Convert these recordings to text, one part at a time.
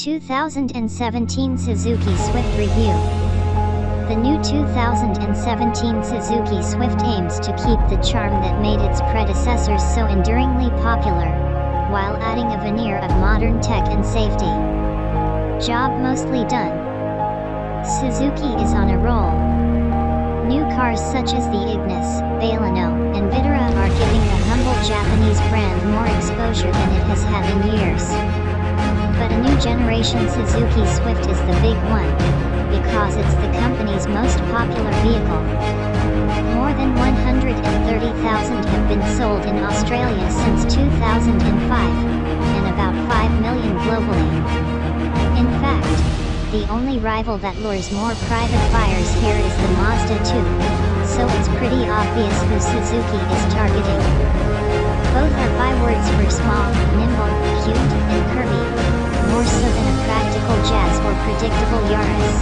2017 Suzuki Swift Review. The new 2017 Suzuki Swift aims to keep the charm that made its predecessors so enduringly popular, while adding a veneer of modern tech and safety. Job mostly done. Suzuki is on a roll. New cars such as the Ignis, Baleno, and Vitara are giving the humble Japanese brand more exposure than it has had in years. But a new generation Suzuki Swift is the big one, because it's the company's most popular vehicle. More than 130,000 have been sold in Australia since 2005, and about 5 million globally. In fact, the only rival that lures more private buyers here is the Mazda 2, so it's pretty obvious who Suzuki is targeting. Both are bywords for small, nimble, cute, and curvy, more so than a practical Jazz or predictable Yaris.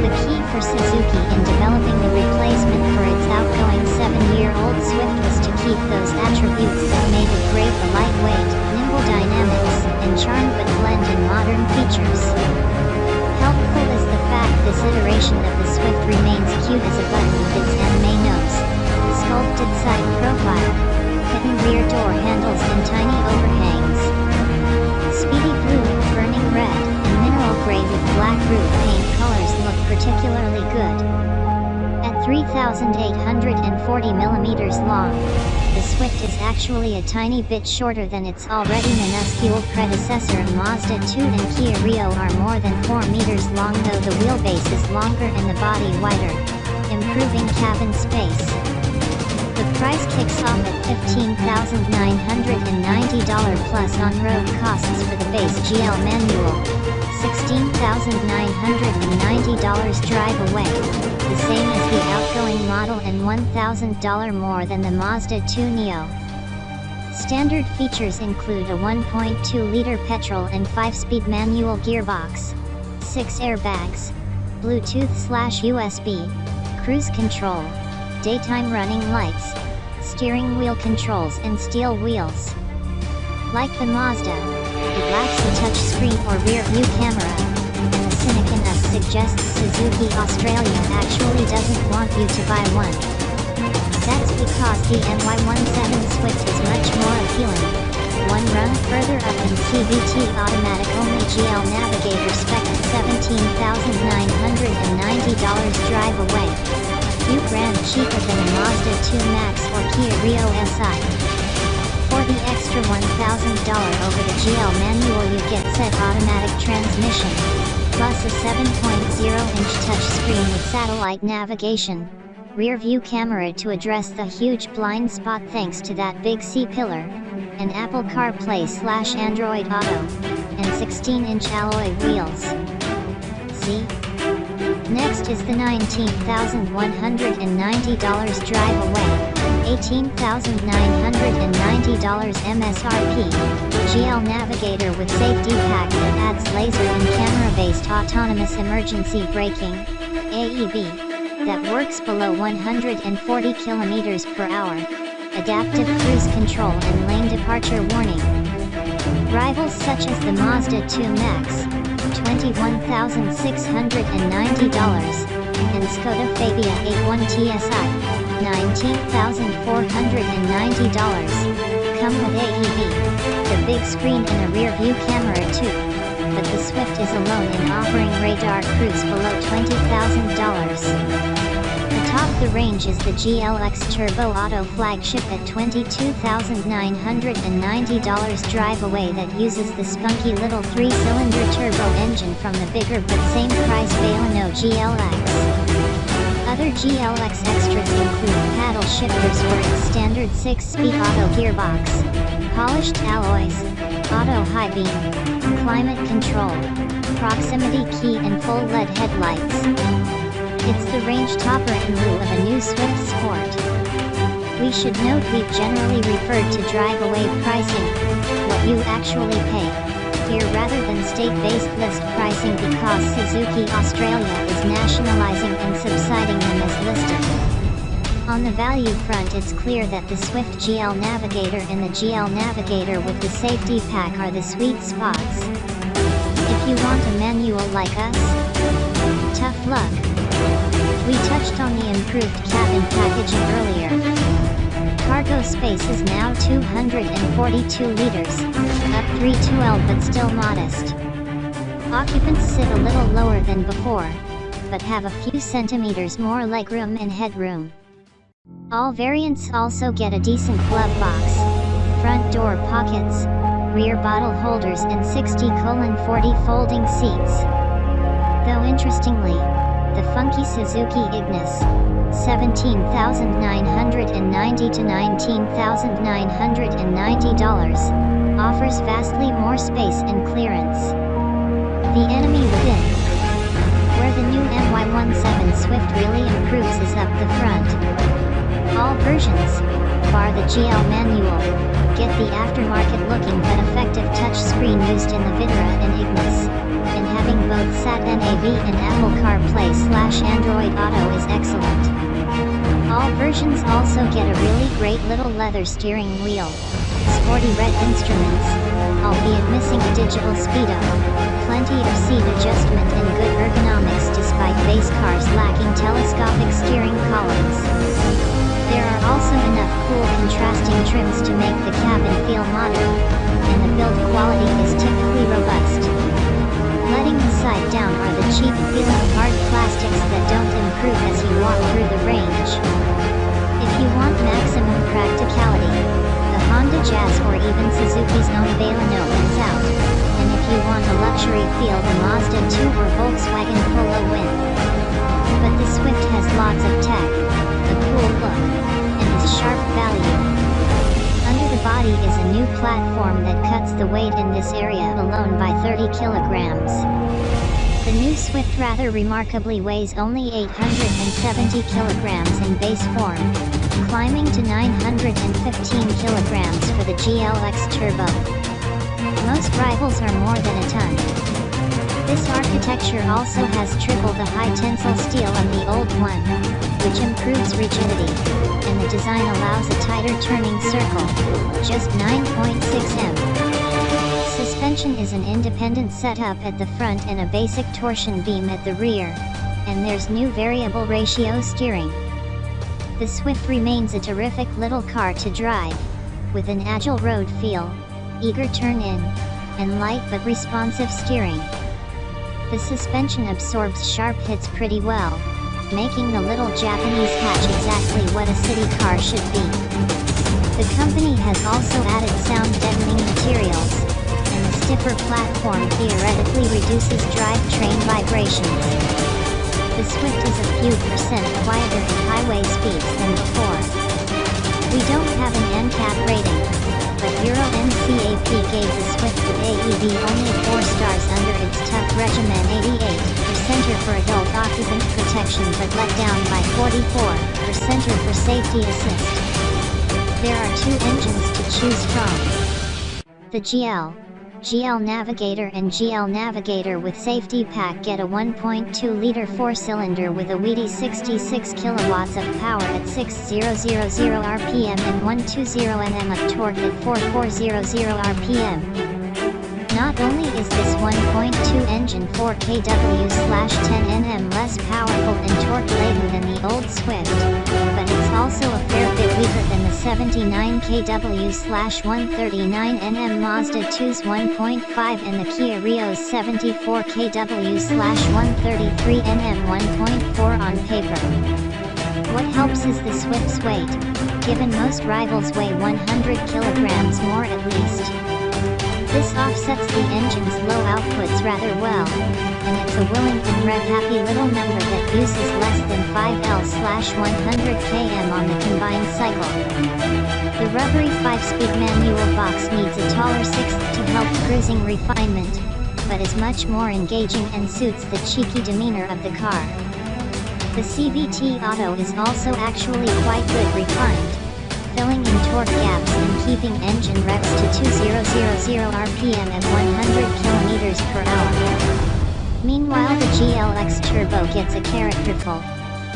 The key for Suzuki in developing the replacement for its outgoing 7-year-old Swift was to keep those attributes that made it great: the lightweight, nimble dynamics, and charm but blend in modern features. Helpful is the fact this iteration of the Swift remains cute as a button with its anime nose, sculpted side profile, hidden rear door handles and tiny overhangs. Speedy blue, burning red, and mineral gray with black roof paint colors look particularly good. At 3,840 mm long, the Swift is actually a tiny bit shorter than its already minuscule predecessor. Mazda 2 and Kia Rio are more than 4 meters long, though the wheelbase is longer and the body wider, improving cabin space. The price kicks off at $15,990 plus on-road costs for the base GL manual, $16,990 drive away, the same as the outgoing model and $1,000 more than the Mazda 2 Neo. Standard features include a 1.2-liter petrol and 5-speed manual gearbox, 6 airbags, Bluetooth/USB, cruise control, daytime running lights, steering wheel controls and steel wheels. Like the Mazda, it lacks a touchscreen or rear view camera, and the cynic in us suggests Suzuki Australia actually doesn't want you to buy one. That's because the NY17 Swift is much more appealing. One rung further up in CVT automatic only GL Navigator spec at $17,990 drive away. Few grand cheaper than a Mazda 2 Max or Kia Rio SI. For the extra $1,000 over the GL manual you get set automatic transmission, plus a 7.0-inch touchscreen with satellite navigation, rear view camera to address the huge blind spot thanks to that big C-pillar, and Apple CarPlay/Android Auto, and 16-inch alloy wheels. See? Next is the $19,190 drive away, $18,990 MSRP, GL Navigator with safety pack that adds laser and camera-based autonomous emergency braking, AEB, that works below 140 km per hour, adaptive cruise control and lane departure warning. Rivals such as the Mazda 2 Max, $21,690, and Skoda Fabia 81 TSI, $19,490, come with AEB, the big screen and a rear view camera too, but the Swift is alone in offering radar cruise below $20,000. Top the range is the GLX Turbo Auto flagship at $22,990 drive away that uses the spunky little 3-cylinder turbo engine from the bigger but same price Baleno GLX. Other GLX extras include paddle shifters for its standard 6-speed auto gearbox, polished alloys, auto high beam, climate control, proximity key and full LED headlights. It's the range topper in lieu of a new Swift Sport. We should note we've generally referred to drive-away pricing, what you actually pay, here rather than state-based list pricing because Suzuki Australia is nationalizing and subsiding them as listed. On the value front, it's clear that the Swift GL Navigator and the GL Navigator with the safety pack are the sweet spots. you want a manual like us? Tough luck. We touched on the improved cabin packaging earlier. Cargo space is now 242 liters, up 312 but still modest. Occupants sit a little lower than before, but have a few centimeters more legroom and headroom. All variants also get a decent glove box, front door pockets, rear bottle holders and 60:40 folding seats. Though interestingly, the funky Suzuki Ignis, $17,990 to $19,990, offers vastly more space and clearance. The enemy within. Where the new MY17 Swift really improves is up the front. All versions, bar the GL manual, get the aftermarket-looking but effective touchscreen used in the Vitra and Ignis, and having both Sat-NAV and Apple CarPlay/Android Auto is excellent. All versions also get a really great little leather steering wheel, sporty red instruments, albeit missing a digital speedo, plenty of seat adjustment and good ergonomics despite base cars lacking telescopic steering columns. There are also enough cool contrasting trims to make the cabin feel modern, and the build quality is typically robust. Letting the side down are the cheap-feeling hard plastics that don't improve as you walk through the range. If you want maximum practicality, the Honda Jazz or even Suzuki's own Baleno wins out, and if you want a luxury feel the Mazda 2 or Volkswagen Polo win. But the Swift has lots of tech, a cool look, and is sharp value. Under the body is a new platform that cuts the weight in this area alone by 30 kilograms. The new Swift rather remarkably weighs only 870 kilograms in base form, climbing to 915 kilograms for the GLX Turbo. Most rivals are more than a ton. This architecture also has triple the high tensile steel of the old one, which improves rigidity, and the design allows a tighter turning circle, just 9.6 m. Suspension is an independent setup at the front and a basic torsion beam at the rear, and there's new variable ratio steering. The Swift remains a terrific little car to drive, with an agile road feel, eager turn-in, and light but responsive steering. The suspension absorbs sharp hits pretty well, making the little Japanese hatch exactly what a city car should be. The company has also added sound deadening materials, and the stiffer platform theoretically reduces drivetrain vibrations. The Swift is a few percent quieter at highway speeds than before. We don't have an NCAP rating, but Euro NCAP gave the Swift with AEB only 4 stars under its tough regimen 88 for Center for Adult Occupant Protection but let down by 44 for Center for Safety Assist. There are 2 engines to choose from. The GL Navigator and GL Navigator with safety pack get a 1.2-liter 4-cylinder with a weedy 66 kilowatts of power at 6,000 RPM and 120 Nm of torque at 4,400 RPM. Not only is this 1.2 engine 4 kW/10 Nm less powerful and torque-laden than the old Swift, but it's also a fair bit weaker than the 79 kW/139 Nm Mazda 2's 1.5 and the Kia Rio's 74 kW/133 Nm 1.4 on paper. What helps is the Swift's weight, given most rivals weigh 100 kilograms more at least. This offsets the engine's low outputs rather well, and it's a willing and rev-happy little number that uses less than 5L/100 km on the combined cycle. The rubbery 5-speed manual box needs a taller sixth to help cruising refinement, but is much more engaging and suits the cheeky demeanor of the car. The CVT Auto is also actually quite good refined, filling in torque gaps and keeping engine revs to 2,000 RPM at 100 km/h. Meanwhile the GLX Turbo gets a characterful,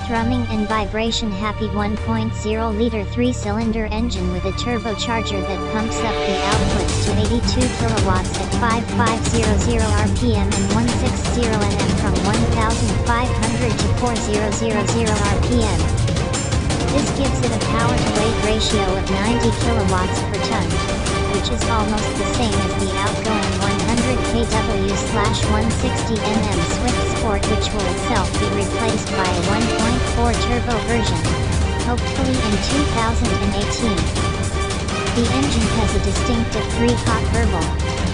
thrumming and vibration-happy 1.0-liter 3-cylinder engine with a turbocharger that pumps up the outputs to 82 kilowatts at 5500 rpm and 160 Nm from 1500 to 4000 rpm. This gives it a power-to-weight ratio of 90 kilowatts per ton, which is almost the same as the outgoing 100 kW/160 Nm Swift Sport, which will itself be replaced by a 1.4 turbo version, hopefully in 2018. The engine has a distinctive 3-hot verbal,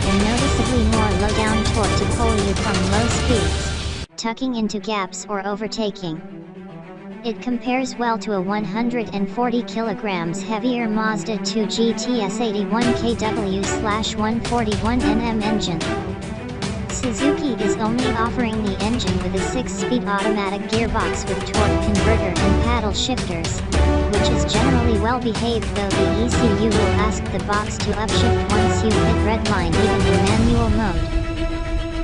and noticeably more low-down torque to pull you from low speeds, tucking into gaps or overtaking. It compares well to a 140 kilograms heavier Mazda 2 GTS 81 kW/141 Nm engine. Suzuki is only offering the engine with a 6-speed automatic gearbox with torque converter and paddle shifters, which is generally well behaved, though the ECU will ask the box to upshift once you hit redline even in manual mode.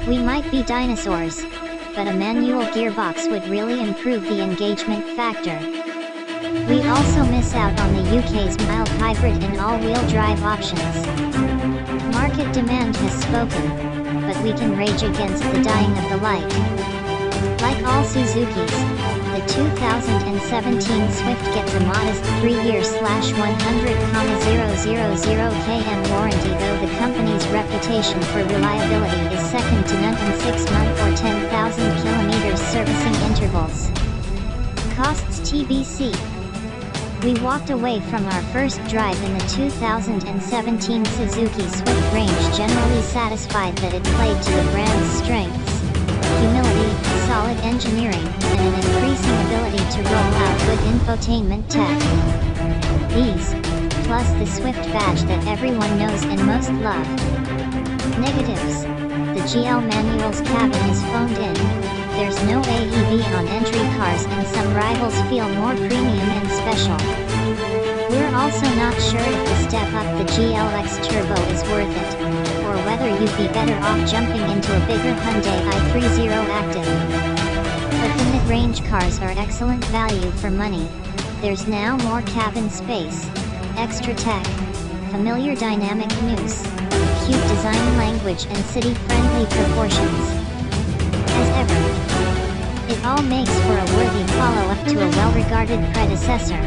We might be dinosaurs, but a manual gearbox would really improve the engagement factor. We also miss out on the UK's mild hybrid and all-wheel drive options. Market demand has spoken, but we can rage against the dying of the light. Like all Suzukis, the 2017 Swift gets a modest 3-year/100,000 km warranty, though the company's reputation for reliability is second to none in 6-month or 10,000 kilometers servicing intervals. Costs TBC. We walked away from our first drive in the 2017 Suzuki Swift range generally satisfied that it played to the brand's strengths: humility, solid engineering, and an increasing ability to roll out good infotainment tech. These, plus the Swift badge that everyone knows and most love. Negatives: the GL manual's cabin is phoned in, there's no AEB on entry cars, and some rivals feel more premium and special. We're also not sure if the step up the GLX Turbo is worth it, or whether you'd be better off jumping into a bigger Hyundai i30 Active. But the mid-range cars are excellent value for money. There's now more cabin space, extra tech, familiar dynamic news, cute design language, and city-friendly proportions. As ever, it all makes for a worthy follow-up to a well-regarded predecessor.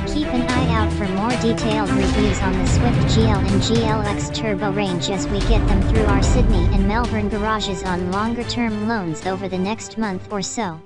Keep an eye out for more detailed reviews on the Swift GL and GLX Turbo range as we get them through our Sydney and Melbourne garages on longer-term loans over the next month or so.